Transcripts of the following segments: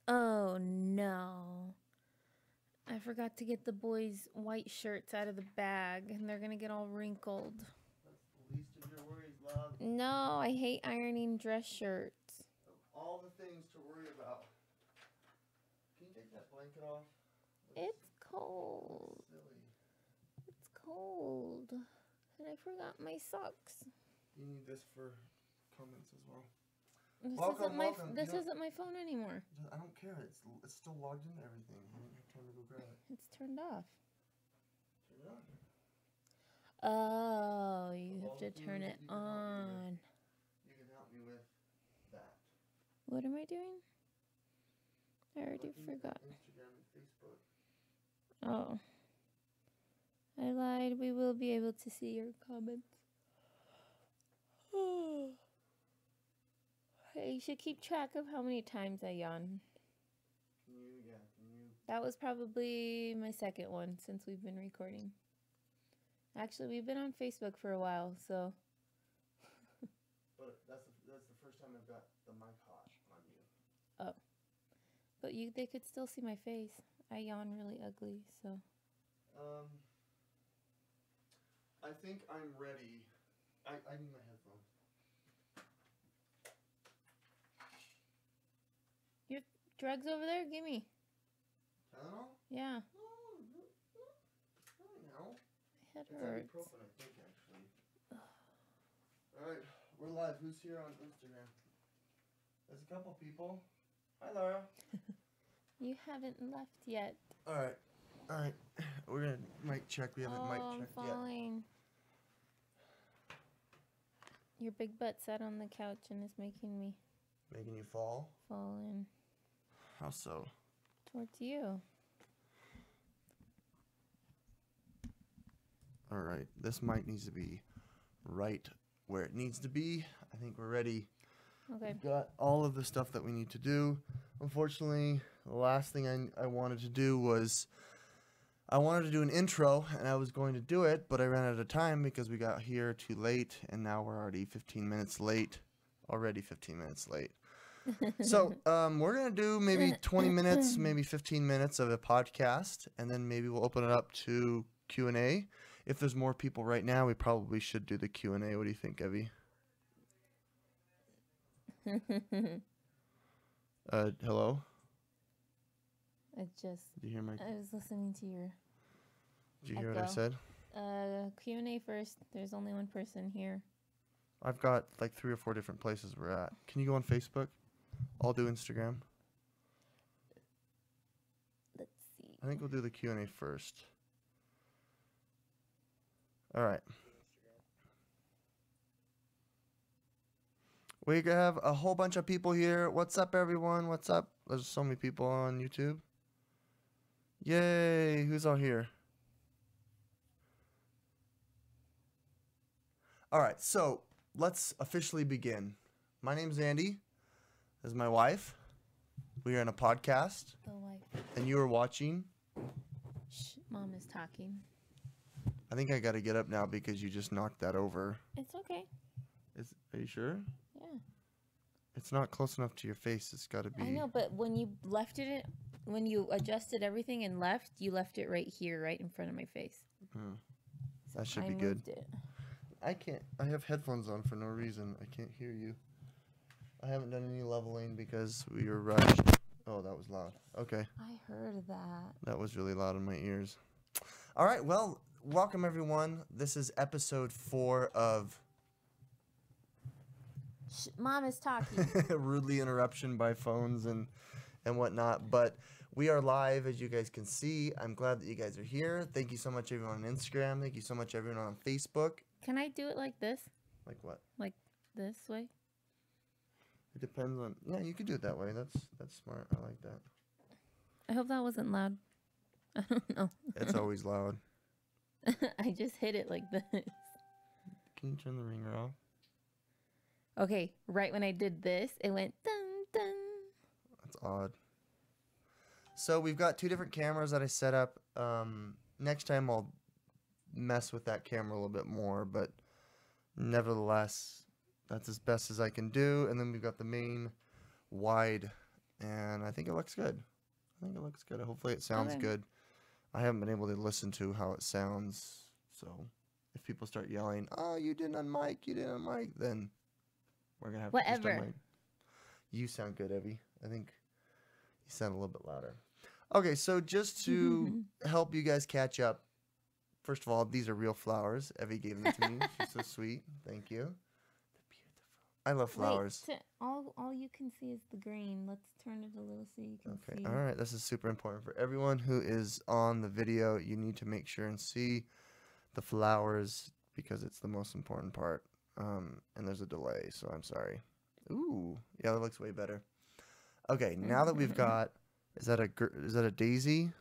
Oh no. I forgot to get the boys' white shirts out of the bag and they're gonna get all wrinkled. That's the least of your worries, love. No, I hate ironing dress shirts. Of all the things to worry about. Can you take that blanket off? It's cold. Silly. It's cold. And I forgot my socks. You need this for comments as well. This isn't my phone anymore. I don't care. It's still logged into everything. I don't have time to go grab it. It's turned off. Turn it on. Oh, you have to turn it on. You can help me with that. What am I doing? I already forgot. Instagram and Facebook. Oh. I lied. We will be able to see your comments. Hey, you should keep track of how many times I yawn. Can you? That was probably my second one since we've been recording. Actually, we've been on Facebook for a while, so. But that's the first time I've got the mic hot on you. Oh. But they could still see my face. I yawn really ugly, so. I think I'm ready. I need my headphones. Your drugs over there? Gimme. Tylenol? Yeah. No. My head It's hurts. ibuprofen, I think, actually. Alright, we're live. Who's here on Instagram? There's a couple people. Hi, Laura. You haven't left yet. Alright. We're gonna mic check. We haven't mic checked I'm falling. Your big butt sat on the couch and is making me Making you fall? fall in. How so? Towards you. Alright, this mic needs to be right where it needs to be. I think we're ready. Okay. We've got all of the stuff that we need to do. Unfortunately, the last thing I wanted to do was I wanted to do an intro, and I was going to do it, but I ran out of time because we got here too late, and now we're already 15 minutes late. Already 15 minutes late. So we're going to do maybe 20 minutes, maybe 15 minutes of a podcast, and then maybe we'll open it up to Q&A. If there's more people right now, we probably should do the Q&A. What do you think, Evie? Hello? Did you hear my... I was listening to your Did you hear what I said? Q&A first. There's only one person here. I've got like 3 or 4 different places we're at. Can you go on Facebook? I'll do Instagram. Let's see. I think we'll do the Q&A first. All right. We have a whole bunch of people here. What's up, everyone? What's up? There's so many people on YouTube. Yay! Who's all here? All right, so let's officially begin. My name's Andy. This is my wife. We are in a podcast. The wife. And you are watching. Shh, Mom is talking. I think I got to get up now because you just knocked that over. It's okay. Are you sure? Yeah. It's not close enough to your face. It's got to be. I know, but when you when you adjusted everything and left, you left it right here, right in front of my face. So that should I be good. moved it. I can't. I have headphones on for no reason. I can't hear you. I haven't done any leveling because we were rushed. Oh, that was loud. Okay. I heard that. That was really loud in my ears. All right. Well, welcome everyone. This is episode 4 of. Shh, Mom is talking. Rudely interruption by phones and whatnot. But we are live, as you guys can see. I'm glad that you guys are here. Thank you so much, everyone on Instagram. Thank you so much, everyone on Facebook. Can I do it like this? Like what? Like this way? It depends on. Yeah, you could do it that way. That's smart. I like that. I hope that wasn't loud. I don't know. It's always loud. I just hit it like this. Can you turn the ringer off? Okay, right when I did this, it went dun dun. That's odd. So we've got 2 different cameras that I set up. Next time I'll mess with that camera a little bit more, but nevertheless, that's as best as I can do. And then we've got the main wide and I think it looks good. I think it looks good. Hopefully it sounds Okay. good. I haven't been able to listen to how it sounds, so if people start yelling, "Oh, you didn't unmic, you didn't unmic," then we're gonna have to just Whatever. unmic. You sound good, Evie. I think you sound a little bit louder. Okay, so just to help you guys catch up, first of all, these are real flowers. Evie gave them to me. She's so sweet. Thank you. They're beautiful. I love flowers. Wait, all you can see is the green. Let's turn it a little so you can Okay, see. all right. This is super important for everyone who is on the video. You need to make sure and see the flowers because it's the most important part. And there's a delay, so I'm sorry. Ooh, yeah, that looks way better. Okay, now that we've got, is that a daisy,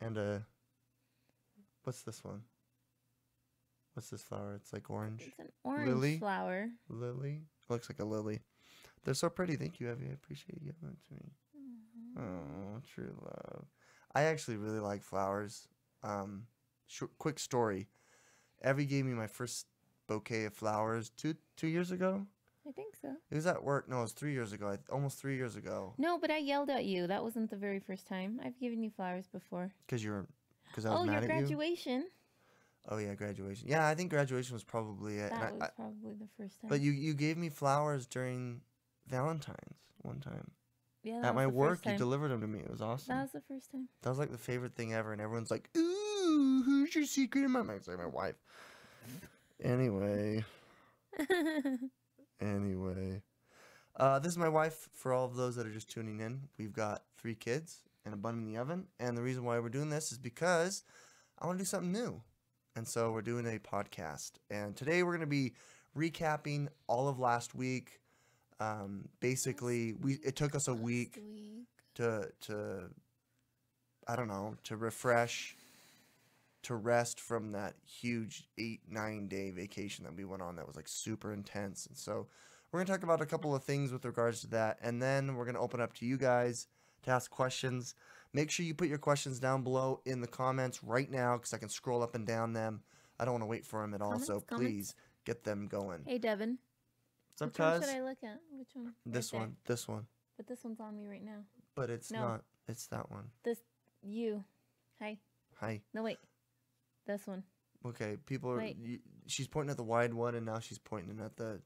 and a, what's this one? What's this flower? It's like orange. It's an orange Lily? flower. Lily? Looks like a lily. They're so pretty. Thank you, Evie. I appreciate you giving it to me. Oh, true love. I actually really like flowers. Quick story. Evie gave me my first bouquet of flowers two years ago. I think so. It was at work. No, it was 3 years ago. Almost 3 years ago. No, but I yelled at you. That wasn't the very first time. I've given you flowers before. Because I was mad your at graduation. you. Oh yeah, graduation. Yeah, I think graduation was probably it. That was probably the first time. But you gave me flowers during Valentine's one time. Yeah, At my work, you delivered them to me. It was awesome. That was the first time. That was like the favorite thing ever, and everyone's like, "Ooh, who's your secret?" And I'm like, my wife. Anyway. This is my wife. For all of those that are just tuning in, we've got 3 kids and a bun in the oven. And the reason why we're doing this is because I want to do something new. And so we're doing a podcast. And today we're going to be recapping all of last week. Basically, it took us a week to I don't know, to refresh, to rest from that huge 8-9 day vacation that we went on that was like super intense. And so we're going to talk about a couple of things with regards to that, and then we're going to open up to you guys to ask questions. Make sure you put your questions down below in the comments right now because I can scroll up and down them. I don't want to wait for them at all, so please get them going. Hey, Devin. What's up, Which one cuz? should I look at? Which one? This one. This one. But this one's on me right now. But it's not. It's that one. You. Hi. Hi. No, wait. This one. Okay, people are. She's pointing at the wide one, and now she's pointing at the.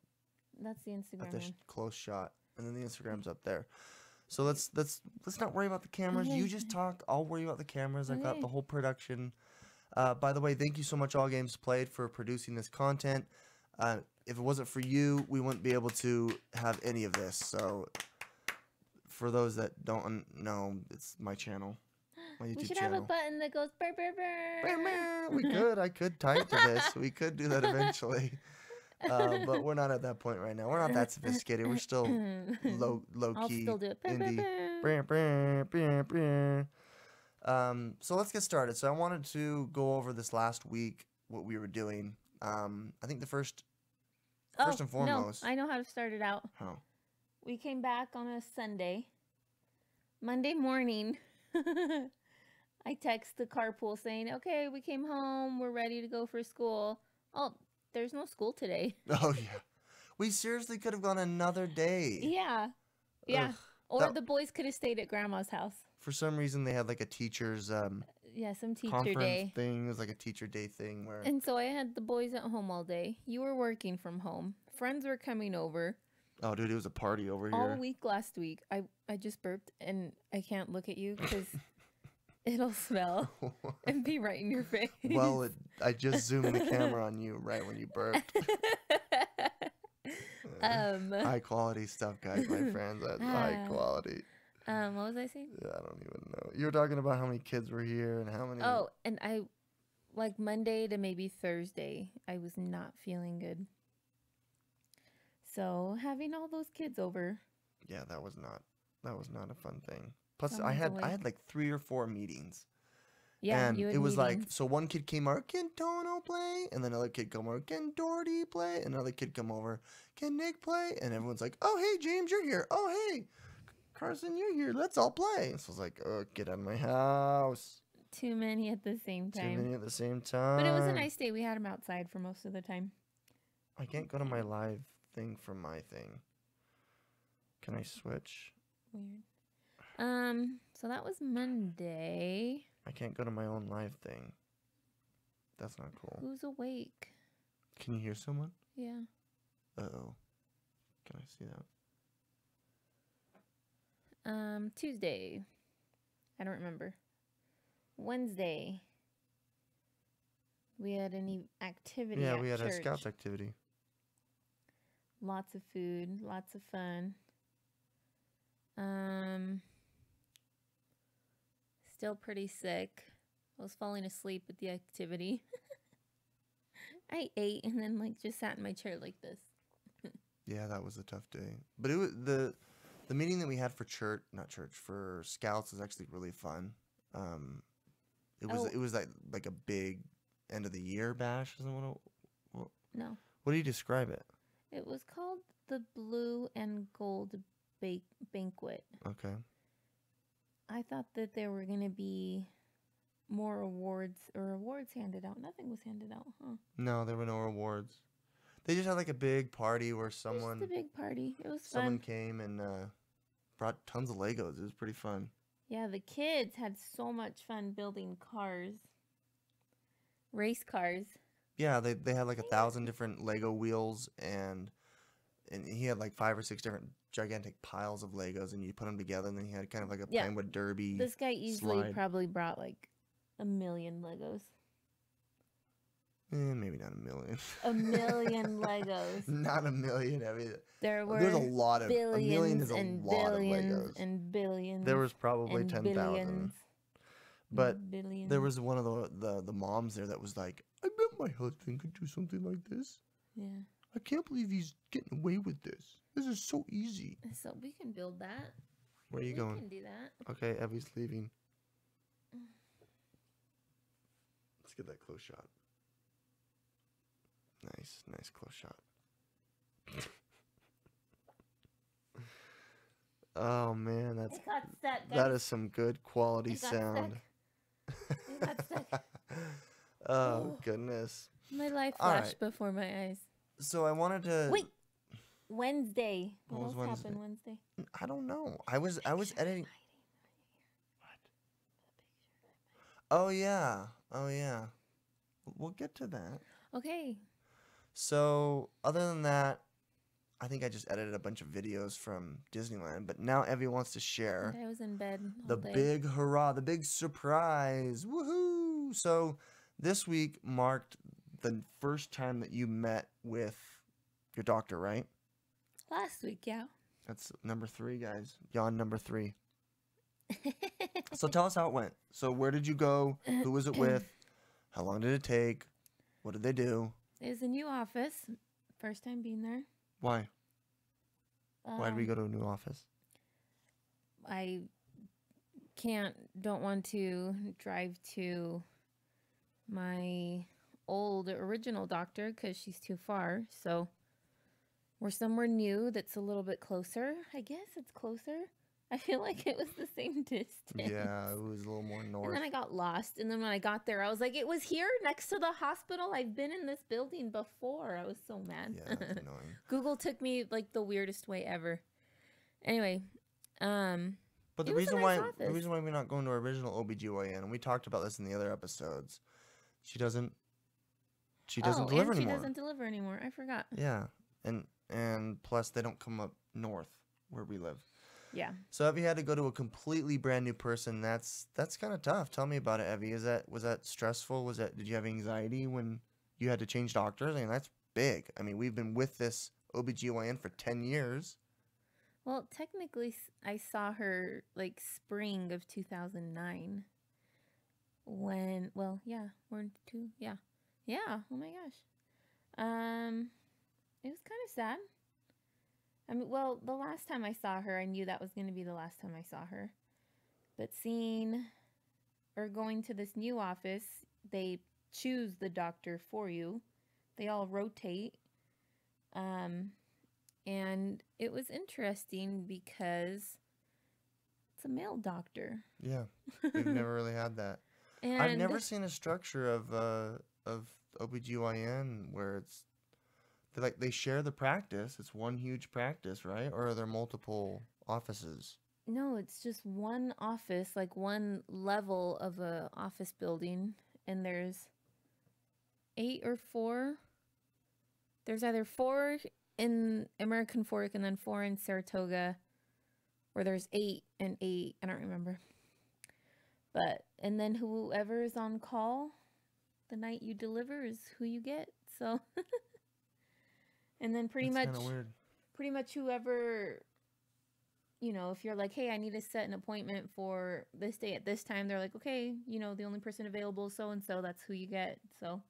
That's the Instagram one. Close shot, and then the Instagram's up there. So let's not worry about the cameras. Okay. You just talk. I'll worry about the cameras. I got the whole production. By the way, thank you so much, Allgamesplayed, for producing this content. If it wasn't for you, we wouldn't be able to have any of this. So, for those that don't know, it's my channel, my YouTube channel. We should have a button that goes burr, burr, burr. We could. I could type to this. We could do that eventually. But we're not at that point right now. We're not that sophisticated. We're still low I'll key still do it. indie. So let's get started. So I wanted to go over this last week, what we were doing. I think the first and foremost. No, I know how to start it out. How? We came back on a Sunday. Monday morning, I text the carpool saying, okay, we came home. We're ready to go for school. Oh, there's no school today. Oh, yeah. We seriously could have gone another day. Yeah. Yeah. Ugh. Or the boys could have stayed at Grandma's house. For some reason, they had like a teacher's some teacher conference day thing. It was like a teacher day thing where. And so I had the boys at home all day. You were working from home. Friends were coming over. Oh, dude, it was a party over here. All week last week. I just burped and I can't look at you because it'll smell and be right in your face. Well, I just zoomed the camera on you right when you burped. High quality stuff, guys. My friends, that's high quality. What was I saying? Yeah, I don't even know. You were talking about how many kids were here and how many. Oh, and I, like Monday to maybe Thursday, I was not feeling good. So having all those kids over. Yeah, that was not a fun thing. Plus, I had like 3 or 4 meetings. Yeah, and you had it was meetings. like, so one kid came over, can Tono play? And then another kid come over, can Doherty play? And another kid come over, can Nick play? And everyone's like, oh, hey, James, you're here. Oh, hey, Carson, you're here. Let's all play. So I was like, oh, get out of my house. Too many at the same time. Too many at the same time. But it was a nice day. We had them outside for most of the time. I can't go to my live thing from my thing. Can I switch? Weird. So that was Monday. I can't go to my own live thing. That's not cool. Who's awake? Can you hear someone? Yeah. Uh-oh. Can I see that? Tuesday. I don't remember. Wednesday. We had any activity Yeah, at we had church. a scouts activity. Lots of food, lots of fun. Still pretty sick. I was falling asleep at the activity. I ate and then like just sat in my chair like this. Yeah, that was a tough day. But it was the meeting that we had for for scouts was actually really fun. It was like a big end of the year bash, isn't it? No. What do you describe it? It was called the Blue and Gold Banquet. Okay. I thought that there were going to be more awards handed out. Nothing was handed out, huh? No, there were no awards. They just had like a big party where someone... Just a big party. It was fun. Someone came and brought tons of Legos. It was pretty fun. Yeah, the kids had so much fun building cars. Race cars. Yeah, they had like 1,000 different Lego wheels, and he had like 5 or 6 different gigantic piles of Legos, and you put them together, and then he had kind of like a Pinewood Derby. This guy easily slide. probably brought like 1 million Legos. Maybe not 1 million. 1 million Legos. Not 1 million. I mean, there's a lot of billions 1 million is a and lot billions of Legos. and billions. There was probably 10,000. But billions. there was one of the moms there that was like, I bet my husband could do something like this. Yeah. I can't believe he's getting away with this. This is so easy. So we can build that. Where are you going? We can do that. Okay, Evie's leaving. Let's get that close shot. Nice close shot. Oh man, It got stuck, that is some good quality sound. It got stuck. Oh goodness. My life All flashed right. before my eyes. So I wanted to Wait. Wednesday. What What was else happened Wednesday? I don't know. I was editing. What? Oh yeah. We'll get to that. Okay. So other than that, I think I just edited a bunch of videos from Disneyland. But now Evie wants to share I was in bed all the day. big hurrah, the big surprise. Woohoo! So this week marked the first time that you met with your doctor, right? Last week, yeah. That's number 3, guys. Yawn number 3. So tell us how it went. So where did you go? Who was it with? How long did it take? What did they do? It was a new office. First time being there. Why? Why did we go to a new office? I don't want to drive to my old original doctor because she's too far. So we're somewhere new that's a little bit closer. I guess it's closer. I feel like it was the same distance. Yeah, it was a little more north. And then I got lost. And then when I got there, I was like, it was here next to the hospital. I've been in this building before. I was so mad. Yeah, that's annoying. Google took me like the weirdest way ever. Anyway, but the reason why we're not going to our original OBGYN, and we talked about this in the other episodes, she doesn't deliver anymore. She doesn't deliver anymore. I forgot. Yeah. And plus they don't come up north where we live. Yeah. So Evie had to go to a completely brand new person. That's kind of tough. Tell me about it, Evie. Was that stressful? Did you have anxiety when you had to change doctors? I mean, that's big. I mean, we've been with this OBGYN for 10 years. Well, technically, I saw her like spring of 2009. When, well, yeah, yeah. Oh my gosh. It was kind of sad. I mean, well, the last time I saw her, I knew that was going to be the last time I saw her. But going to this new office, they choose the doctor for you. They all rotate. And it was interesting because it's a male doctor. Yeah, we've never really had that. And I've never seen a structure of OBGYN where they share the practice. It's one huge practice, right? Or are there multiple offices? No, it's just one office, like one level of a office building, and there's 8 or 4. There's either 4 in American Fork and then 4 in Saratoga, or there's 8 and 8. I don't remember. But, and then whoever is on call the night you deliver is who you get. So, and then pretty That's much, kind of weird. pretty much whoever, you know, if you're like, hey, I need to set an appointment for this day at this time, they're like, okay, you know, the only person available is so and so, that's who you get. So,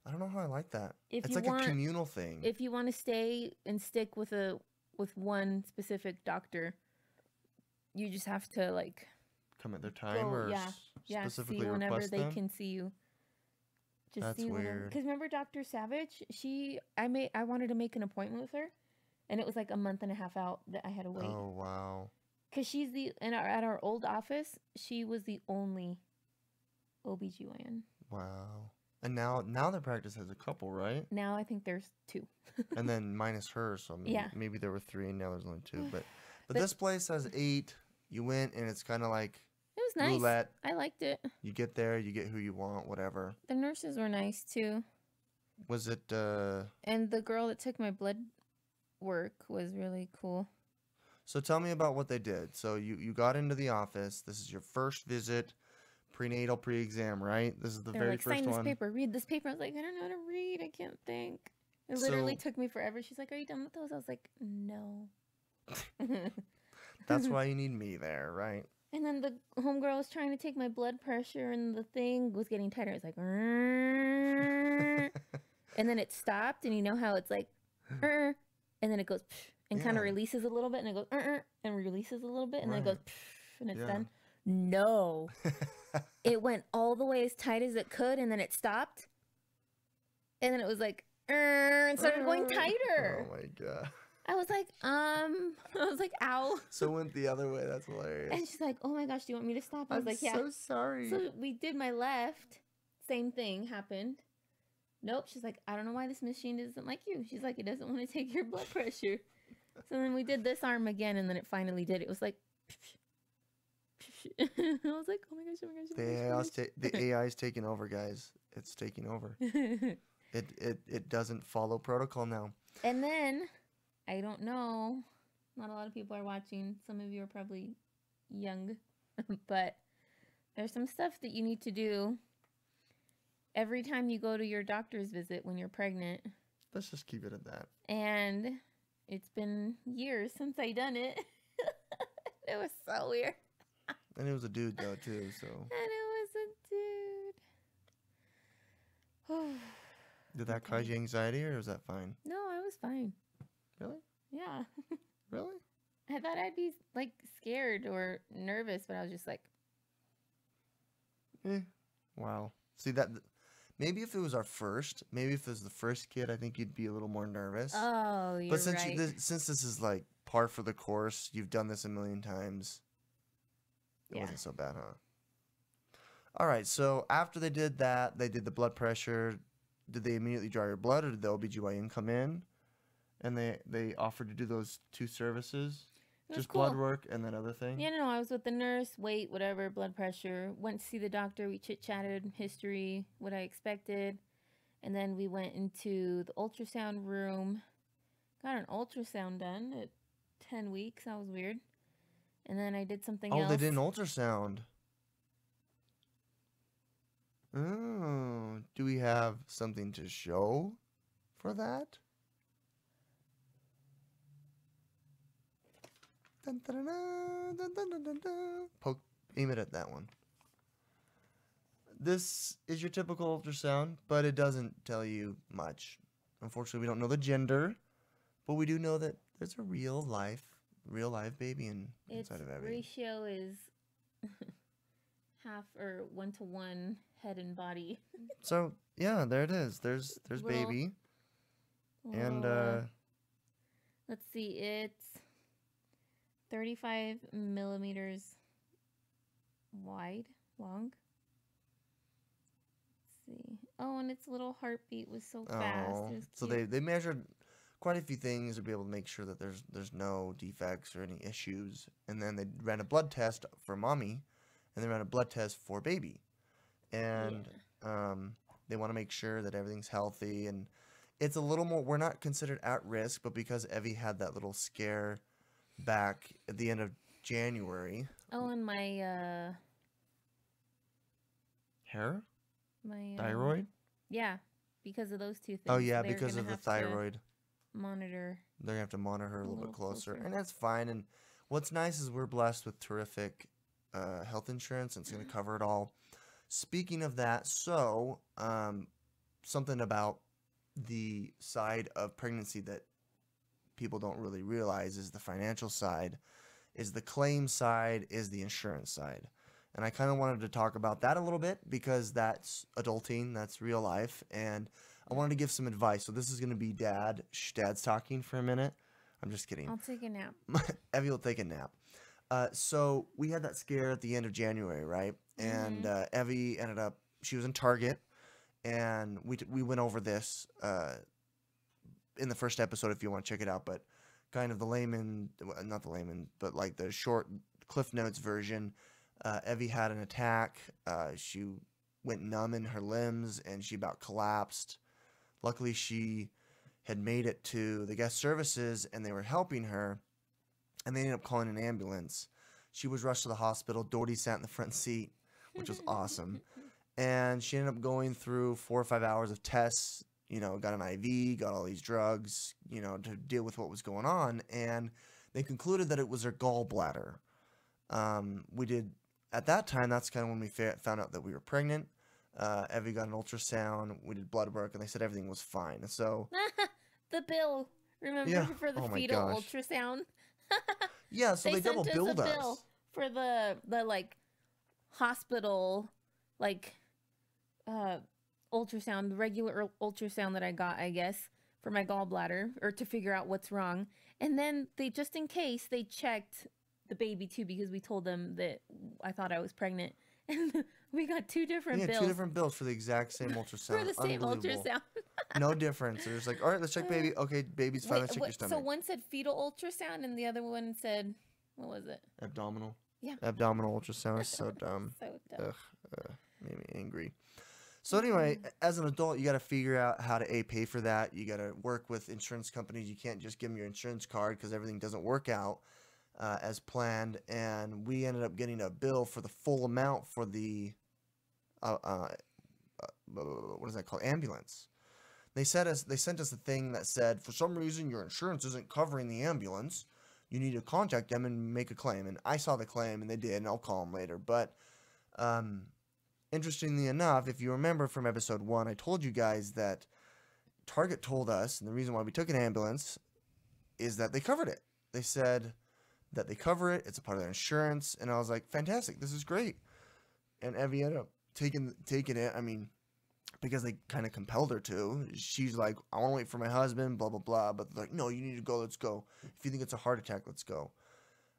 I don't know how I like that. if It's you like want, a communal thing. if you want to stay and stick with one specific doctor, you just have to like Come at their time, go, or yeah, specifically see whenever request they them. can see you. Just That's see whenever. weird. Because remember Dr. Savage? I wanted to make an appointment with her, and it was like a month and a half out that I had to wait. Oh wow. Because she's at our old office, she was the only OBGYN. Wow. And now the practice has a couple, right? Now I think there's 2. And then minus her, so maybe there were 3 and now there's only 2. But this place has 8. You went and it's kind of like it was nice. roulette. I liked it. You get there, you get who you want, whatever. The nurses were nice too. Was it And the girl that took my blood work was really cool. So tell me about what they did. So you got into the office. This is your first visit, prenatal pre-exam, right? This is the They very were like, first sign one. this paper, read this paper. I was like, I don't know how to read. I can't think. It literally took me forever. She's like, are you done with those? I was like, no. That's why you need me there, right? And then the homegirl was trying to take my blood pressure, and the thing was getting tighter. It's like, and then it stopped, and you know how it's like, and then it goes, and kind of releases a little bit, and it goes, and releases a little bit, and then it goes, and it's done. No. It went all the way as tight as it could, and then it stopped. And then it was like, and started going tighter. Oh my God. I was like, ow. So it went the other way. That's hilarious. And she's like, oh my gosh, do you want me to stop? I was like, yeah. I'm so sorry. So we did my left. Same thing happened. Nope. She's like, I don't know why this machine isn't like you. She's like, it doesn't want to take your blood pressure. So then we did this arm again, and then it finally did. It was like, I was like, oh my gosh, oh my gosh, oh my gosh. The AI is taking over, guys. It's taking over. It doesn't follow protocol now. And then, I don't know, not a lot of people are watching. Some of you are probably young, but there's some stuff that you need to do every time you go to your doctor's visit when you're pregnant. Let's just keep it at that. And it's been years since I done it. It was so weird. And it was a dude, though, too, so. And it was a dude. Did that cause you anxiety, or was that fine? No, I was fine. Really? Yeah. Really? I thought I'd be, like, scared or nervous, but I was just like... Wow. See, that... Maybe if it was our first, maybe if it was the first kid, I think you'd be a little more nervous. Oh, you're but since right. since this is, like, par for the course, you've done this a million times, it wasn't so bad, huh? All right, so after they did that, they did the blood pressure. Did they immediately draw your blood, or did the OBGYN come in? And they offered to do those 2 services? Just cool. Blood work and that other thing? Yeah, no, I was with the nurse, weight, whatever, blood pressure. Went to see the doctor. We chit-chatted, history, what I expected. And then we went into the ultrasound room. Got an ultrasound done at 10 weeks. That was weird. And then I did something else. Oh, they did an ultrasound. Oh, do we have something to show for that? Dun, dun, dun, dun, dun, dun, dun, dun. Aim it at that one. This is your typical ultrasound, but it doesn't tell you much. Unfortunately, we don't know the gender, but we do know that there's a real live baby inside of Abby. Its ratio is half or 1-to-1 head and body. So yeah, there it is. There's baby, and let's see, it's 35 millimeters long. Let's see. Oh, and its little heartbeat was so fast. It was so cute. they measured quite a few things to be able to make sure that there's no defects or any issues. And then they ran a blood test for mommy, and they ran a blood test for baby, and they want to make sure that everything's healthy. And it's a little more. We're not considered at risk, but because Evie had that little scare back at the end of January. Oh, and my Hair? my Thyroid? yeah, because of those two things. Oh yeah, they're because gonna of the have to thyroid. monitor. They're gonna have to monitor her a little bit little closer, closer. and that's fine. And what's nice is we're blessed with terrific health insurance, and it's gonna cover it all. Speaking of that, so something about the side of pregnancy that people don't really realize is the financial side, is the claim side, is the insurance side. And I kind of wanted to talk about that a little bit because that's adulting, that's real life, and I wanted to give some advice. So this is going to be Dad's talking for a minute. I'm just kidding. I'll take a nap. Evie will take a nap. So we had that scare at the end of January, right? And Evie ended up, she was in Target, and we went over this in the first episode if you want to check it out, but kind of the layman, not the layman, but like the short Cliff Notes version. Evie had an attack. She went numb in her limbs, and she about collapsed. Luckily, she had made it to the guest services, and they were helping her, and they ended up calling an ambulance. She was rushed to the hospital. Doherty sat in the front seat, which was awesome. And she ended up going through 4 or 5 hours of tests, you know, got an IV, got all these drugs, you know, to deal with what was going on. And they concluded that it was her gallbladder. At that time, that's kind of when we found out that we were pregnant. Evie got an ultrasound. We did blood work, and they said everything was fine. And so the bill, remember, Yeah. for the Oh my fetal gosh. ultrasound. yeah, so they double sent billed us a bill us. for the like hospital like ultrasound, the regular ultrasound that I got, I guess, for my gallbladder, or to figure out what's wrong. And then they, just in case, they checked the baby too, because we told them that I thought I was pregnant. And we got two different Yeah, bills. 2 different bills for the exact same ultrasound. For the same Unbelievable. ultrasound. No difference. They're just like, all right, let's check baby. Okay, baby's fine. Let's check your So stomach. one said fetal ultrasound, and the other one said, what was it? Abdominal. Yeah. Abdominal ultrasound is so dumb. So dumb. Made me angry. So anyway, as an adult, you got to figure out how to pay for that. You got to work with insurance companies. You can't just give them your insurance card because everything doesn't work out as planned. And we ended up getting a bill for the full amount for the what is that called? Ambulance. They sent us a thing that said, for some reason your insurance isn't covering the ambulance. You need to contact them and make a claim. And I saw the claim, and they did, and I'll call them later. But interestingly enough, if you remember from episode 1, I told you guys that Target told us, and the reason why we took an ambulance is that they covered it. They said that they cover it. It's a part of their insurance. And I was like, fantastic. This is great. And Evie ended up taking it. I mean, because they kind of compelled her to. She's like, I want to wait for my husband, blah, blah, blah. But they're like, no, you need to go. Let's go. If you think it's a heart attack, let's go.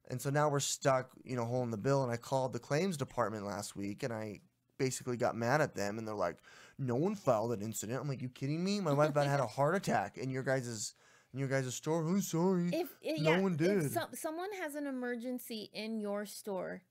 And so now we're stuck, holding the bill. And I called the claims department last week, and I basically got mad at them. And they're like, no one filed an incident. I'm like, you kidding me? My wife had a heart attack in your guys' store. I'm sorry. No one did. If someone has an emergency in your store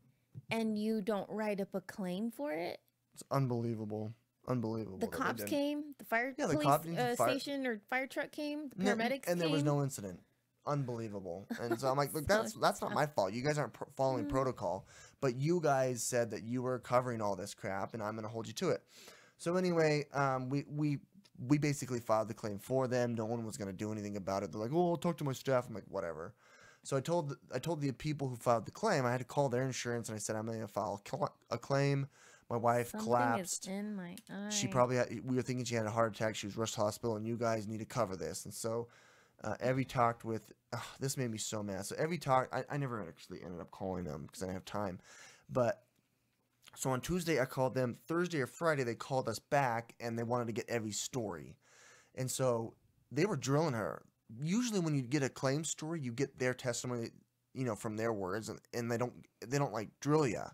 and you don't write up a claim for it, it's unbelievable. Unbelievable. The cops came, the police station or fire truck came, the paramedics came. And there was no incident. Unbelievable. And so I'm like, look, that's not my fault. You guys aren't following protocol. But you guys said that you were covering all this crap, and I'm going to hold you to it. So anyway, we basically filed the claim for them. No one was going to do anything about it. They're like, oh, I'll talk to my staff. I'm like, whatever. So I told the people who filed the claim, I had to call their insurance, and I said, I'm going to file a claim. My wife collapsed. Something is in my eye. She probably we were thinking she had a heart attack. She was rushed to hospital, and you guys need to cover this. And so Evie talked with, this made me so mad. So Evie talked, I never actually ended up calling them because I didn't have time. But so on Tuesday, I called them. Thursday or Friday, they called us back, and they wanted to get Evie's story. And so they were drilling her. Usually when you get a claim story, you get their testimony, from their words, and they don't like drill you.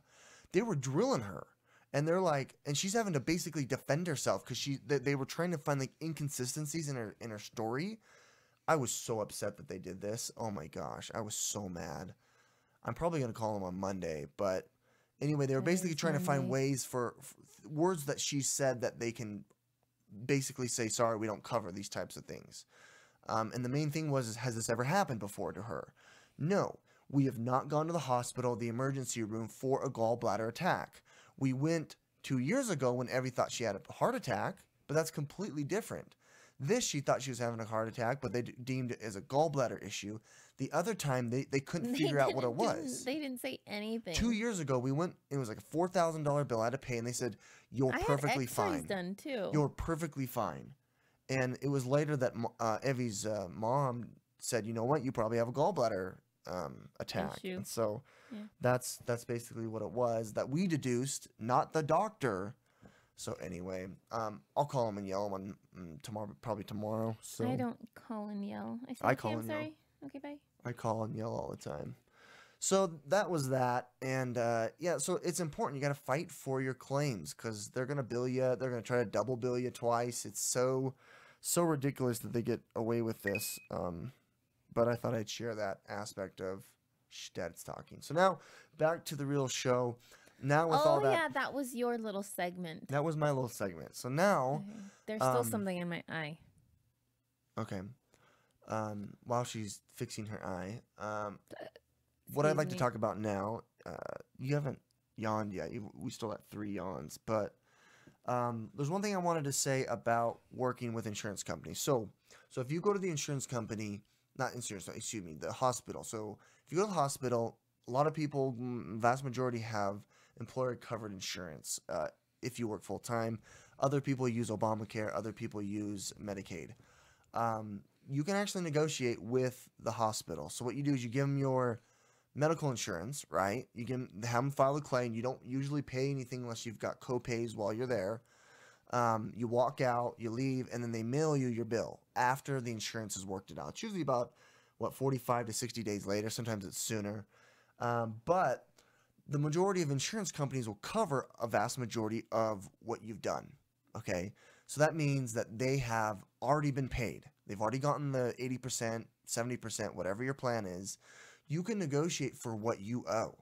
They were drilling her. And they're like, and she's having to basically defend herself because they were trying to find like inconsistencies in her story. I was so upset that they did this. Oh my gosh, I was so mad. I'm probably going to call them on Monday, but anyway, they were basically Today's trying to find Monday. ways for words that she said that they can basically say, sorry, we don't cover these types of things. And the main thing was, is, has this ever happened before to her? No, we have not gone to the hospital, the emergency room, for a gallbladder attack. We went 2 years ago when Evie thought she had a heart attack, but that's completely different. This, she thought she was having a heart attack, but they deemed it as a gallbladder issue. The other time, they couldn't figure out what it was. They didn't say anything. 2 years ago, we went, it was like a $4,000 bill I had to pay, and they said, you're I perfectly had X-rays fine. done too. You're perfectly fine. And it was later that Evie's mom said, you know what, you probably have a gallbladder attack. Issue. And so Yeah. that's basically what it was that we deduced, not the doctor. So anyway, I'll call him and yell him on tomorrow, probably tomorrow. So I don't call and yell. I say, I okay, call I'm and yell. sorry. Okay, bye. I call and yell all the time. So that was that. And yeah, so it's important. You got to fight for your claims because they're going to bill you. They're going to try to double bill you twice. It's so ridiculous that they get away with this. But I thought I'd share that aspect of Shh, Dad's talking. So now back to the real show. Now with all that. Yeah, that was your little segment. That was my little segment. So now. Okay. There's still something in my eye. Okay. While she's fixing her eye, what I'd like to talk about now, you haven't yawned yet. We still got 3 yawns, but there's one thing I wanted to say about working with insurance companies. So if you go to the insurance company, not insurance, excuse me, the hospital. So if you go to the hospital, a lot of people, vast majority have employer-covered insurance if you work full-time. Other people use Obamacare. Other people use Medicaid. You can actually negotiate with the hospital. So what you do is you give them your medical insurance, right? You can have them file a claim. You don't usually pay anything unless you've got co-pays while you're there. You walk out, you leave, and then they mail you your bill after the insurance has worked it out. It's usually about, 45 to 60 days later. Sometimes it's sooner. But the majority of insurance companies will cover a vast majority of what you've done, okay? So that means that they have already been paid. They've already gotten the 80%, 70%, whatever your plan is. You can negotiate for what you owe.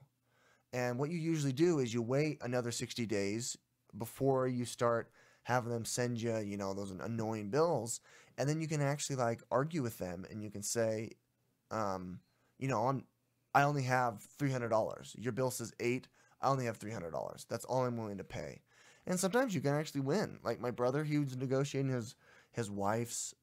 And what you usually do is you wait another 60 days before you start having them send you, those annoying bills. And then you can actually argue with them and you can say, I only have $300. Your bill says $8. I only have $300. That's all I'm willing to pay. And sometimes you can actually win. Like my brother, he was negotiating his wife's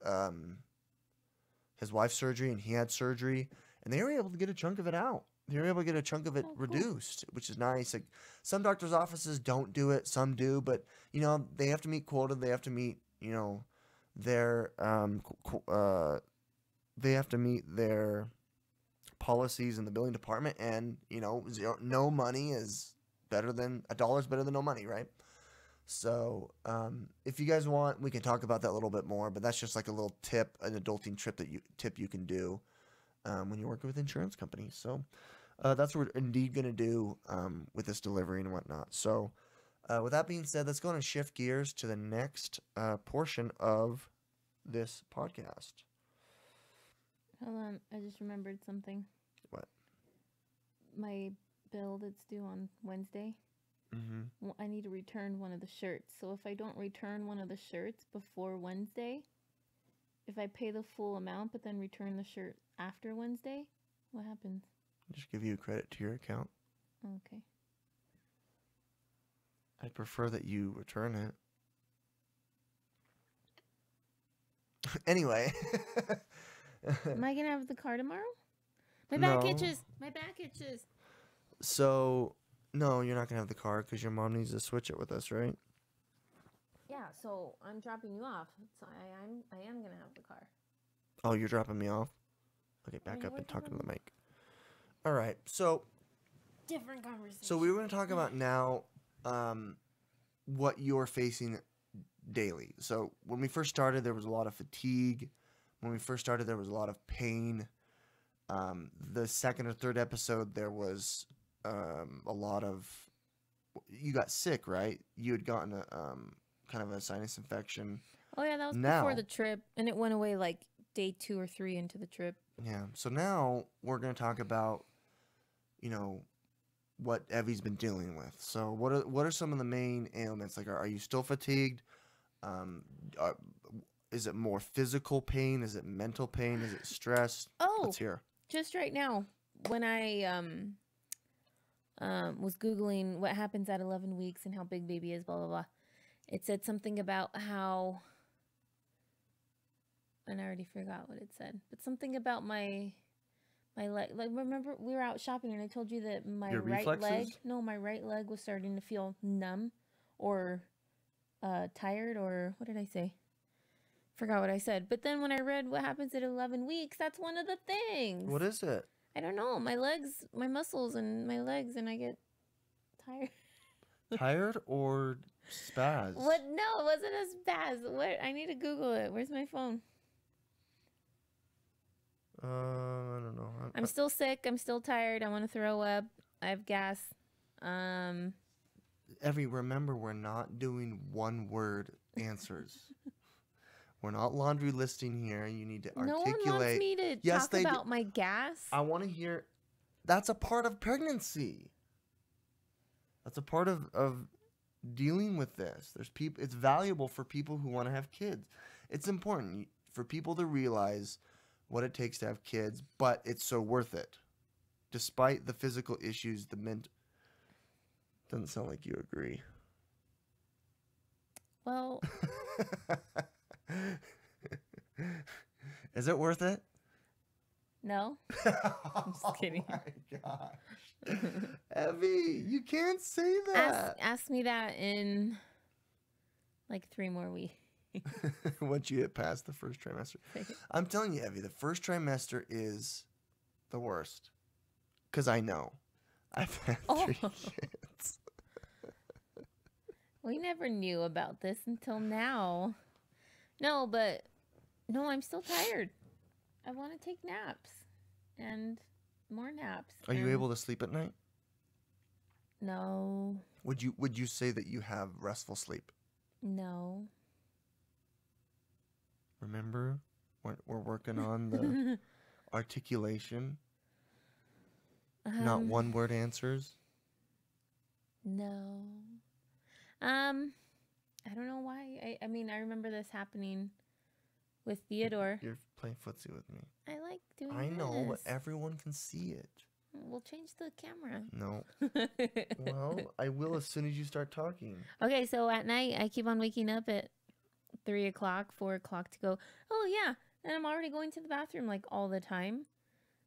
surgery, and he had surgery, and they were able to get a chunk of it out. They were able to get a chunk of it reduced, which is nice. Like some doctors' offices don't do it, some do, but they have to meet quota. They have to meet their policies in the billing department, and no money is better than a dollar's better than no money, right? So if you guys want, we can talk about that a little bit more, but that's just like a little tip, an adulting tip you can do when you're working with insurance companies. So that's what we're indeed going to do with this delivery and whatnot. So with that being said, let's go on and shift gears to the next portion of this podcast. Hold on, I just remembered something. What? My bill that's due on Wednesday. Mm-hmm. Well, I need to return one of the shirts. So if I don't return one of the shirts before Wednesday, if I pay the full amount but then return the shirt after Wednesday, what happens? Just give you credit to your account. Okay. I'd prefer that you return it. Anyway. Am I going to have the car tomorrow? My No. back itches. My back itches. So, no, you're not going to have the car because your mom needs to switch it with us, right? Yeah, so I'm dropping you off. So I am going to have the car. Oh, you're dropping me off? Okay, back up and talk to the mic. All right, so Different conversation. So we were going to talk about now what you're facing daily. So when we first started, there was a lot of fatigue. When we first started, there was a lot of pain. The second or third episode, there was a lot of... You got sick, right? You had gotten a kind of a sinus infection. Oh, yeah, that was Now- before the trip. And it went away like day 2 or 3 into the trip. Yeah. So now we're going to talk about, you know, what Evie's been dealing with. So what are some of the main ailments? Like, are you still fatigued? Um, are, is it more physical pain? Is it mental pain? Is it stress? Oh, Let's hear. just right now when I was Googling what happens at 11 weeks and how big baby is, blah, blah, blah. It said something about how, and I already forgot what it said, but something about my leg. Like, remember we were out shopping and I told you that my Your right reflexes? my right leg was starting to feel numb or tired, or what did I say? Forgot what I said. But then when I read what happens at 11 weeks, that's one of the things. What is it? I don't know. My legs, my muscles and my legs, and I get tired. Tired or spaz? What? No, it wasn't a spaz. What? I need to Google it. Where's my phone? I don't know. I'm still sick. I'm still tired. I want to throw up. I have gas. Evie, remember, we're not doing one-word answers. We're not laundry listing here. You need to articulate. No one wants me to talk about my gas. I want to hear. That's a part of pregnancy. That's a part of dealing with this. There's people. It's valuable for people who want to have kids. It's important for people to realize what it takes to have kids, but it's so worth it. Despite the physical issues, the mental. Doesn't sound like you agree. Well. Is it worth it? No. I'm just kidding. Oh my gosh. Evie, you can't say that. Ask me that in like 3 more weeks. Once you get past the first trimester. I'm telling you, Evie, the first trimester is the worst. Because I know. I've had 3 kids. We never knew about this until now. No, but no, I'm still tired. I want to take naps and more naps. Are you able to sleep at night? No. Would you say that you have restful sleep? No. Remember, we're working on the articulation. Not one-word answers. No. I don't know why. I mean, I remember this happening with Theodore. You're playing footsie with me. I like doing I know, but this. everyone can see it. We'll change the camera. No. Well, I will as soon as you start talking. Okay, so at night, I keep on waking up at 3 o'clock, 4 o'clock to go, oh, yeah. And I'm already going to the bathroom like all the time,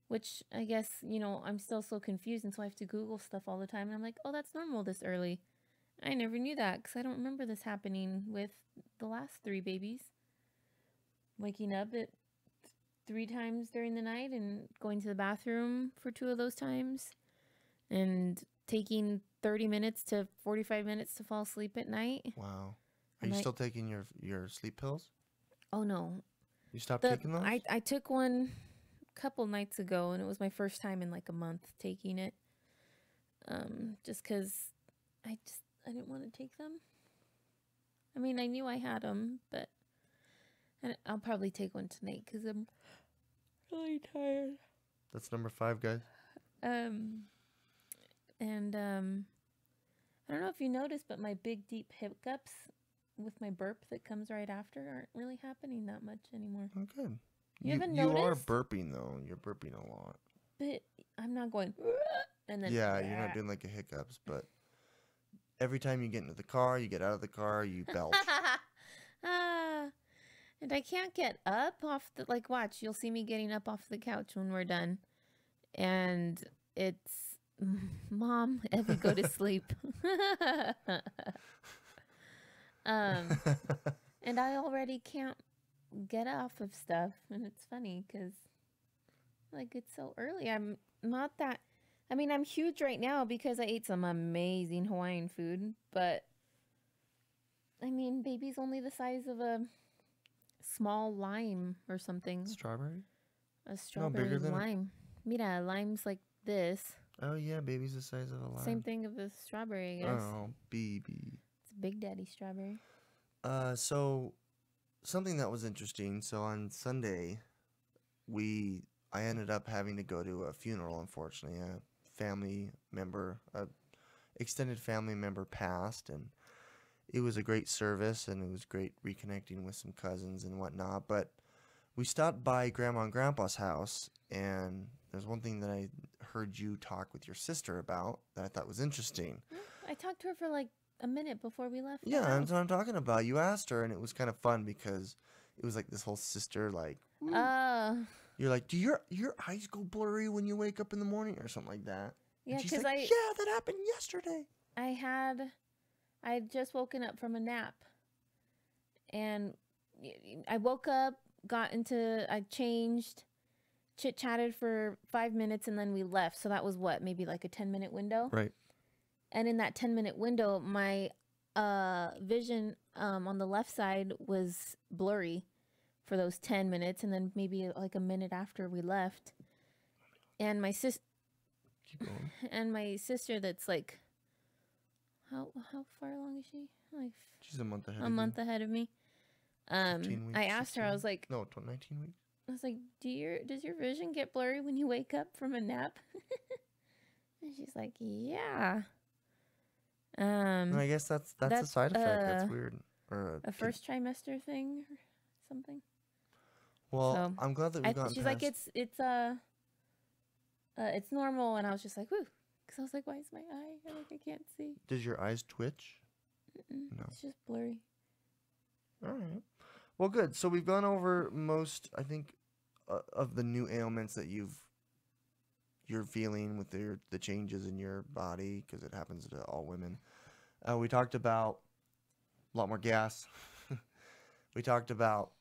which I guess, you know, I'm still so confused. And so I have to Google stuff all the time. And I'm like, oh, that's normal this early. I never knew that because I don't remember this happening with the last 3 babies. Waking up at 3 times during the night and going to the bathroom for 2 of those times. And taking 30 minutes to 45 minutes to fall asleep at night. Wow. Are you still taking your sleep pills? Oh, no. You stopped taking those? I took one a couple nights ago, and it was my first time in like a month taking it. Just because I didn't want to take them. I mean, I knew I had them, but I'll probably take one tonight because I'm really tired. That's number 5, guys. And I don't know if you noticed, but my big deep hiccups with my burp that comes right after aren't really happening that much anymore. Oh, good. You haven't You are noticed? burping, though. You're burping a lot. But I'm not going, and then. Yeah, you're not doing like a hiccups, but every time you get into the car, you get out of the car, you belch. And I can't get up off the, like, watch, you'll see me getting up off the couch when we're done. And it's, Mom, Evie, go to sleep. And I already can't get off of stuff. And it's funny because, like, it's so early. I'm not that, I mean, I'm huge right now because I ate some amazing Hawaiian food. But, I mean, baby's only the size of a small lime or something. Strawberry? A strawberry bigger than lime. Mira, lime's like this. Oh, yeah, baby's the size of a lime. Same thing of a strawberry, I guess. Oh, baby. It's a Big Daddy strawberry. So, something that was interesting. So, on Sunday, I ended up having to go to a funeral, unfortunately. A family member, a extended family member passed, and it was a great service, and it was great reconnecting with some cousins and whatnot. But we stopped by Grandma and Grandpa's house, and there's one thing that I heard you talk with your sister about that I thought was interesting. I talked to her for like a minute before we left. Yeah, that's what I'm talking about. You asked her, and it was kind of fun because it was like this whole sister, like, you're like, do your eyes go blurry when you wake up in the morning or something like that? Yeah, and she's because like, yeah, that happened yesterday. I had just woken up from a nap, and I woke up, I changed, chit-chatted for 5 minutes, and then we left. So that was what, maybe like a 10-minute window? Right. And in that 10-minute window, my vision on the left side was blurry for those 10 minutes, and then maybe like a minute after we left. And my sister, keep going. And my sister, that's like, how far along is she? Like, she's a month ahead. A month ahead of me. 15 weeks, I asked her. I was like, no, 19 weeks. I was like, does your vision get blurry when you wake up from a nap? And she's like, yeah. I guess that's a side effect. That's weird. Or a first trimester thing or something. Well, so I'm glad that we got. She's like, it's normal, and I was just like, whoo, because I was like, why is my eye? I can't see. Does your eyes twitch? No, it's just blurry. All right. Well, good. So we've gone over most, I think, of the new ailments that you're feeling with the changes in your body, because it happens to all women. We talked about a lot more gas. We talked about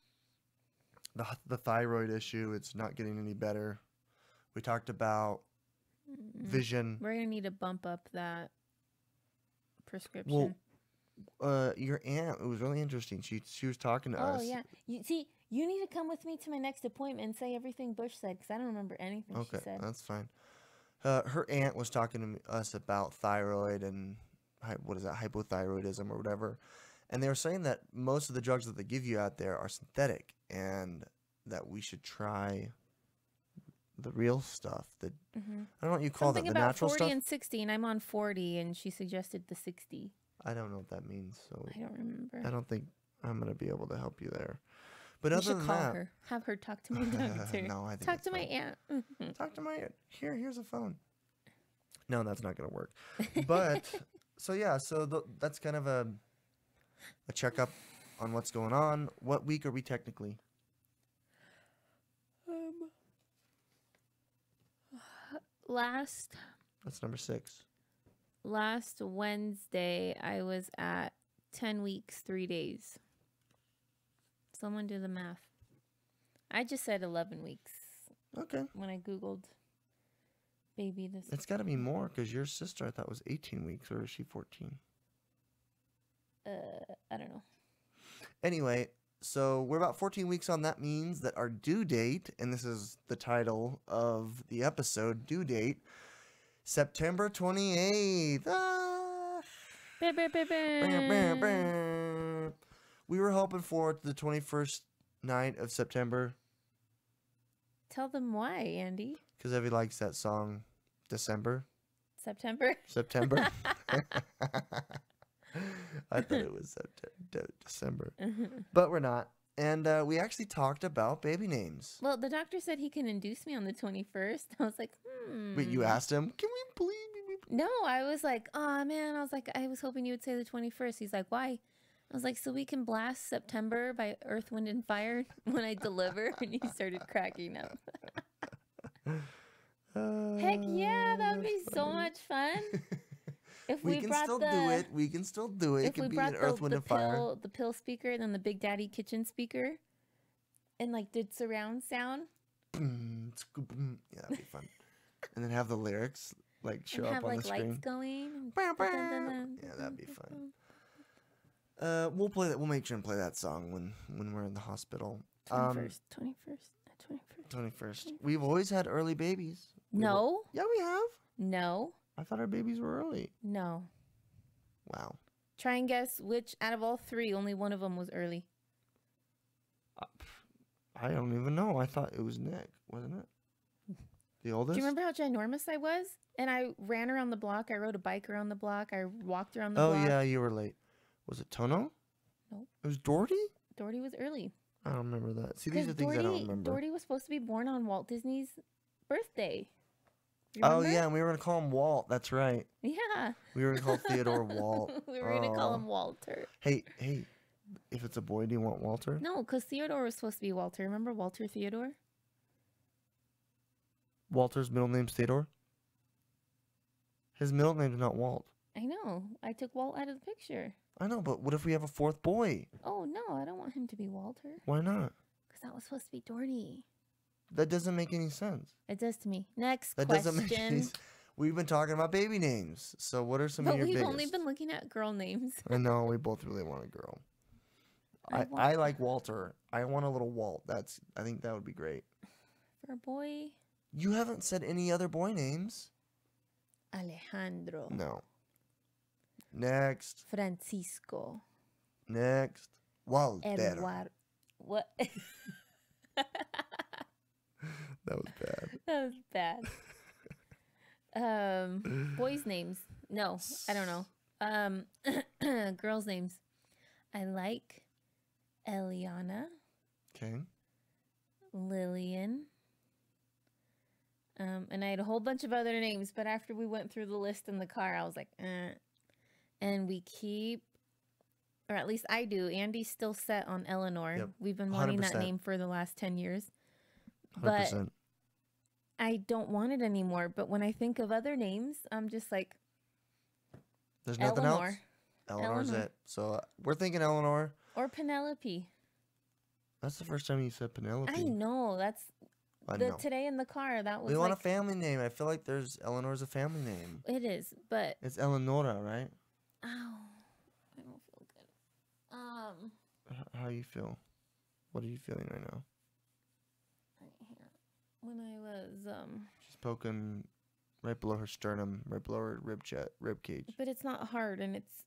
the thyroid issue. It's not getting any better. We talked about vision. We're going to need to bump up that prescription. Well, your aunt, it was really interesting. She was talking to us. Oh, yeah. You need to come with me to my next appointment and say everything Bush said, because I don't remember anything she said. Okay, that's fine. Her aunt was talking to us about thyroid and, hypothyroidism or whatever. And they were saying that most of the drugs that they give you out there are synthetic, and that we should try the real stuff. I don't know what you call that, the natural stuff. Something about 40 and 60, and I'm on 40, and she suggested the 60. I don't know what that means, so I don't remember. I don't think I'm going to be able to help you there. But other than that, her. Have her talk to my doctor. No, I think talk to my aunt. Talk to my aunt. Here's a phone. No, that's not going to work. But so yeah, that's kind of a checkup on what's going on. What week are we technically? That's number 6. Last Wednesday, I was at 10 weeks, 3 days. Someone do the math. I just said 11 weeks. Okay. When I Googled baby this. It's got to be more, because your sister, I thought, was 18 weeks, or is she 14? I don't know. Anyway, so we're about 14 weeks on. That means that our due date, and this is the title of the episode, due date, September 28th. Ah! We were hoping for the 21st night of September. Tell them why, Andy. Because Evie likes that song, December. September? I thought it was December. But we're not. And we actually talked about baby names. Well, the doctor said he can induce me on the 21st. I was like, Wait, you asked him, can we please? No, I was like, oh, man. I was hoping you would say the 21st. He's like, why? I was like, so we can blast September by Earth, Wind, and Fire when I deliver? And he started cracking up. Heck yeah, that would be so much fun. If we can still do it. We can still do it. It could be an Earth, Wind, and Fire. The pill speaker, and then the Big Daddy kitchen speaker, and like did surround sound. Yeah, that'd be fun. And then have the lyrics like show up on the screen. Lights going. Yeah, that'd be fun. We'll play that. We'll make sure and play that song when we're in the hospital. 21st. We've always had early babies. No. Yeah, we have. No. I thought our babies were early. No. Wow. Try and guess which out of all 3, only one of them was early. I don't even know. I thought it was Nick, wasn't it? The oldest? Do you remember how ginormous I was? And I ran around the block. I rode a bike around the block. I walked around the block. Oh, yeah, you were late. Was it Tono? Nope. It was Doherty? Doherty was early. I don't remember that. See, these are things I don't remember. Doherty was supposed to be born on Walt Disney's birthday. Oh, yeah, and we were going to call him Walt. That's right. Yeah. We were going to call Theodore Walt. We were going to call him Walter. Hey, if it's a boy, do you want Walter? No, because Theodore was supposed to be Walter. Remember Walter Theodore? Walter's middle name's Theodore? His middle name's not Walt. I know. I took Walt out of the picture. I know, but what if we have a fourth boy? Oh, no, I don't want him to be Walter. Why not? Because that was supposed to be Doherty. That doesn't make any sense. It does to me. Next that question. Doesn't make any sense. We've been talking about baby names. So what are some of your biggest? But we've only been looking at girl names. I know, we both really want a girl. I like Walter. I want a little Walt. I think that would be great. For a boy? You haven't said any other boy names. Alejandro. No. Next. Francisco. Next. Walter. Eduardo. What? That was bad. That was bad. Boys' names. No, I don't know. Girls' names. I like Eliana. Okay. Lillian. And I had a whole bunch of other names, but after we went through the list in the car, I was like, And we keep, or at least I do, Andy's still set on Eleanor. Yep. We've been wanting 100%. that name for the last 10 years. 100%. But I don't want it anymore. But when I think of other names, I'm just like, there's nothing Eleanor. else? Eleanor's Eleanor. it. So we're thinking Eleanor. Or Penelope. That's the first time you said Penelope. I know. That's I know. today in the car. That was We want a family name. I feel like Eleanor's a family name. It is, but It's Eleonora, right? ow, I don't feel good. How you feel? What are you feeling right now? Right here. When I was She's poking right below her sternum, right below her rib cage. but it's not hard, and it's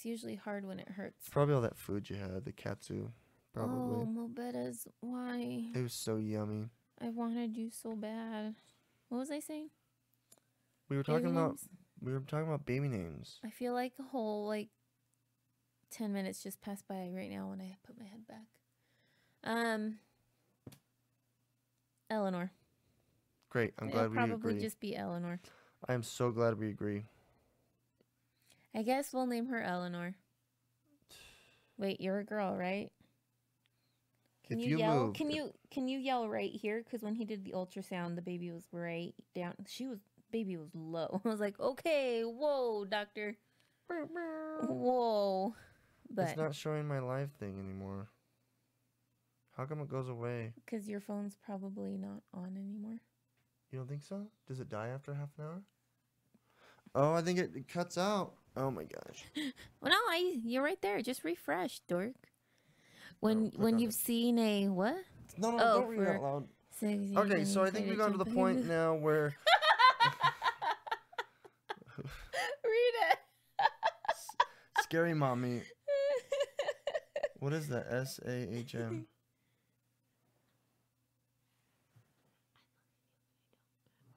usually hard when it hurts. Probably all that food you had, the katsu. Probably. Oh, Mobetta's, why? It was so yummy. I wanted you so bad. What was I saying? We were Baby talking about names? baby names. I feel like a whole 10 minutes just passed by right now when I put my head back. Eleanor. Great. I'm glad It'll we probably agree. just be Eleanor. I am so glad we agree. I guess we'll name her Eleanor. Wait, you're a girl, right? Can If you you yell? move, Can you yell right here? Because when he did the ultrasound, the baby was right down. Baby was low. I was like, okay, whoa, doctor, whoa. But it's not showing my live thing anymore. How come it goes away? because your phone's probably not on anymore. You don't think so? Does it die after half an hour? Oh, I think it cuts out. Oh my gosh. Well, no, you're right there. Just refresh, dork. When click on you've it. seen a what? No, Oh, don't read it out loud. 60 Okay, so I think we've gotten to the point now where Read it. Scary Mommy. What is that? SAHM.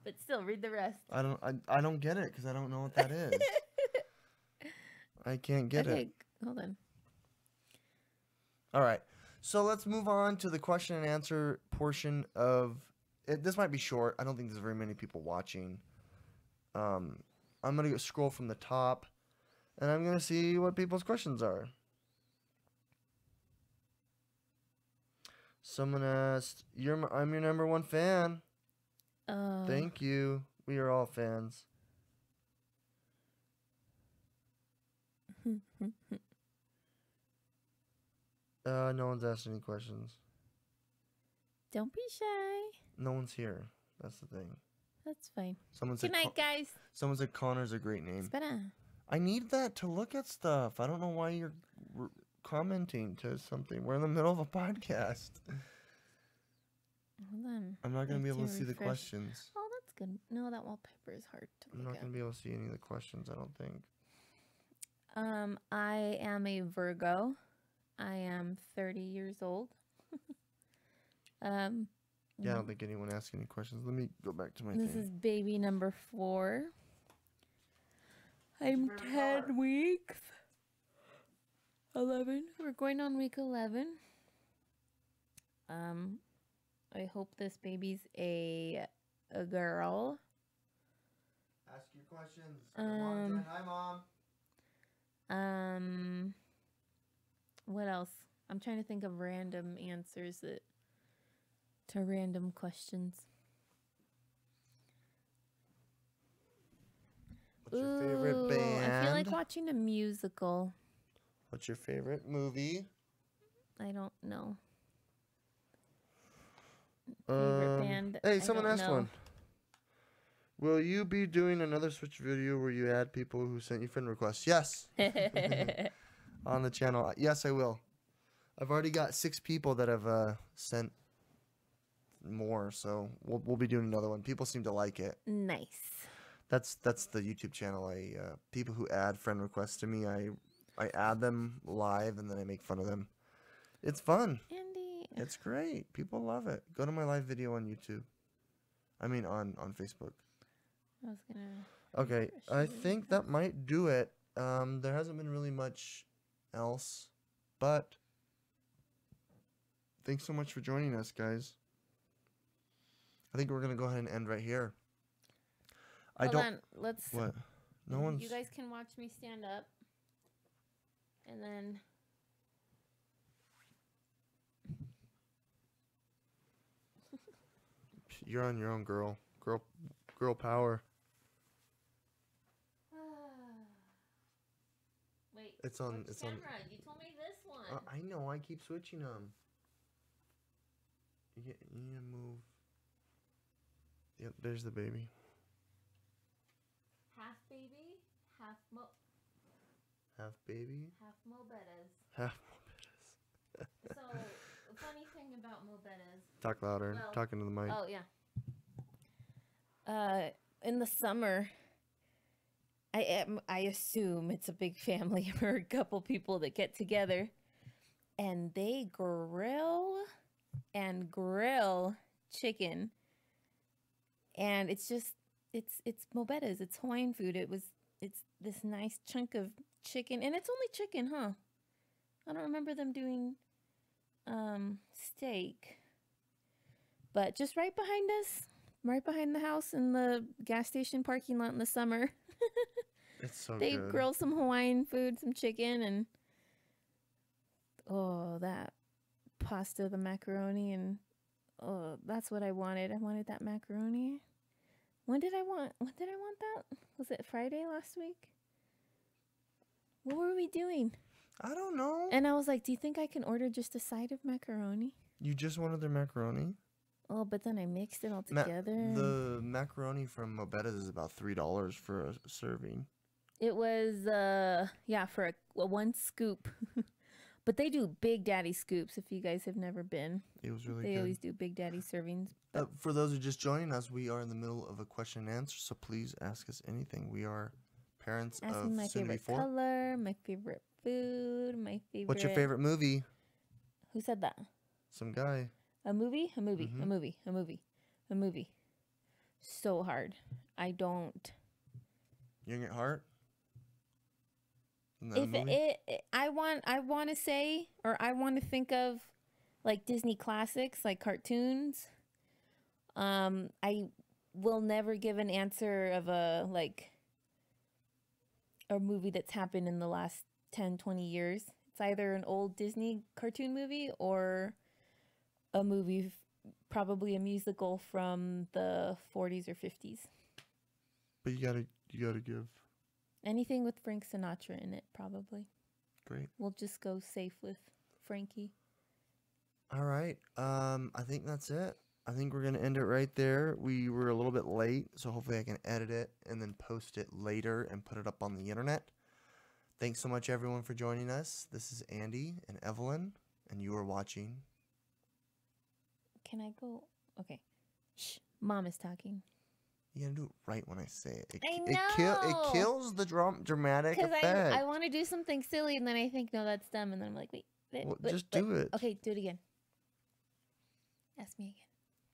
But still, read the rest. I don't get it because I don't know what that is. I can't get it. Hold on. All right. So let's move on to the question and answer portion of it. This might be short. I don't think there's very many people watching. I'm going to scroll from the top and I'm going to see what people's questions are. Someone asked, I'm your number one fan. Thank you. We are all fans. No one's asked any questions. Don't be shy. No one's here. That's the thing. That's fine. Someone Good said night, guys. Someone said Connor's a great name. Espera. I need that to look at stuff. I don't know why you're commenting to something. We're in the middle of a podcast. Hold on. I'm not going to be able to see the refresh. questions. Oh, that's good. No, that wallpaper is hard to I'm look not at. going to be able to see any of the questions, I don't think. I am a Virgo. I am 30 years old. Um, Yeah, I don't think anyone asked any questions. Let me go back to my this thing. is baby number 4. I'm your favorite color? 10 weeks. 11. We're going on week 11. I hope this baby's a girl. Ask your questions. Mom, hi, Mom. What else? I'm trying to think of random answers to random questions. What's your favorite band? I feel like watching a musical. What's your favorite movie? I don't know. Favorite band? Hey, someone asked one. Will you be doing another Switch video where you add people who sent you friend requests? Yes. On the channel. Yes, I will. I've already got 6 people that have sent more, so we'll be doing another one. People seem to like it. Nice. That's the YouTube channel. People who add friend requests to me, I add them live and then I make fun of them. It's fun. Andy. It's great. People love it. Go to my live video on YouTube. I mean on Facebook. I was gonna. Okay, I think that might do it. There hasn't been really much else, but thanks so much for joining us, guys. I think we're gonna go ahead and end right here. Hold on. Let's. What? No one's. You guys can watch me stand up, and then. You're on your own, girl. Girl power. Wait. It's on. Which It's camera? on. You told me this one. I know. I keep switching them. You need to move. Yep. There's the baby. Half baby, half Half baby. half Mobetas. Half. So, funny thing about Mobetas. Talk louder. Well, Talking to the mic. Oh yeah. In the summer, I assume it's a big family or a couple people that get together, and they grill chicken, and it's Mobetas. It's Hawaiian food. It's this nice chunk of chicken, and it's only chicken, huh? I don't remember them doing steak. But just right behind us, right behind the house in the gas station parking lot in the summer. It's so they good. grill some Hawaiian food, some chicken, and oh, that pasta, the macaroni, and oh, that's what I wanted. I wanted that macaroni. When did I want that? Was it Friday last week? What were we doing? I don't know. And I was like, do you think I can order just a side of macaroni? You just wanted their macaroni? Oh, but then I mixed it all together. The macaroni from Mobetas is about $3 for a serving. It was, for a one scoop. But they do Big Daddy scoops if you guys have never been. It was really They good. always do Big Daddy servings. For those who just joining us, we are in the middle of a question and answer, so please ask us anything. We are parents Ask of me my favorite soon-to-be 4. color, my favorite food, my favorite... What's your favorite movie? Who said that? Some guy. A movie? A movie. Mhm. A movie. A movie. A movie. So hard. I don't... Young at Heart? I want to say, or I want to think of like Disney classics, like cartoons. I will never give an answer of a movie that's happened in the last 10, 20 years. It's either an old Disney cartoon movie or a movie, probably a musical from the 40s or 50s. But you gotta give. Anything with Frank Sinatra in it, probably. Great. We'll just go safe with Frankie. All right. I think that's it. I think we're going to end it right there. We were a little bit late, so hopefully I can edit it and then post it later and put it up on the internet. Thanks so much, everyone, for joining us. This is Andy and Evelyn, and you are watching. Can I go? Okay. Shh. Mom is talking. You gotta do it right when I say it. I It know. kills the dramatic Because effect. I want to do something silly, and then I think, no, that's dumb. And then I'm like, wait. Well, just do it. Okay, do it again. Ask me again.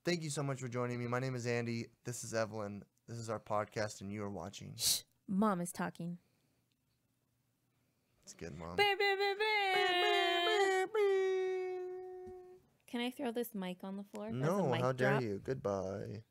Thank you so much for joining me. My name is Andy. This is Evelyn. This is our podcast, and you are watching. Shh. Mom is talking. It's good, Mom. Can I throw this mic on the floor? No, how dare you? Goodbye.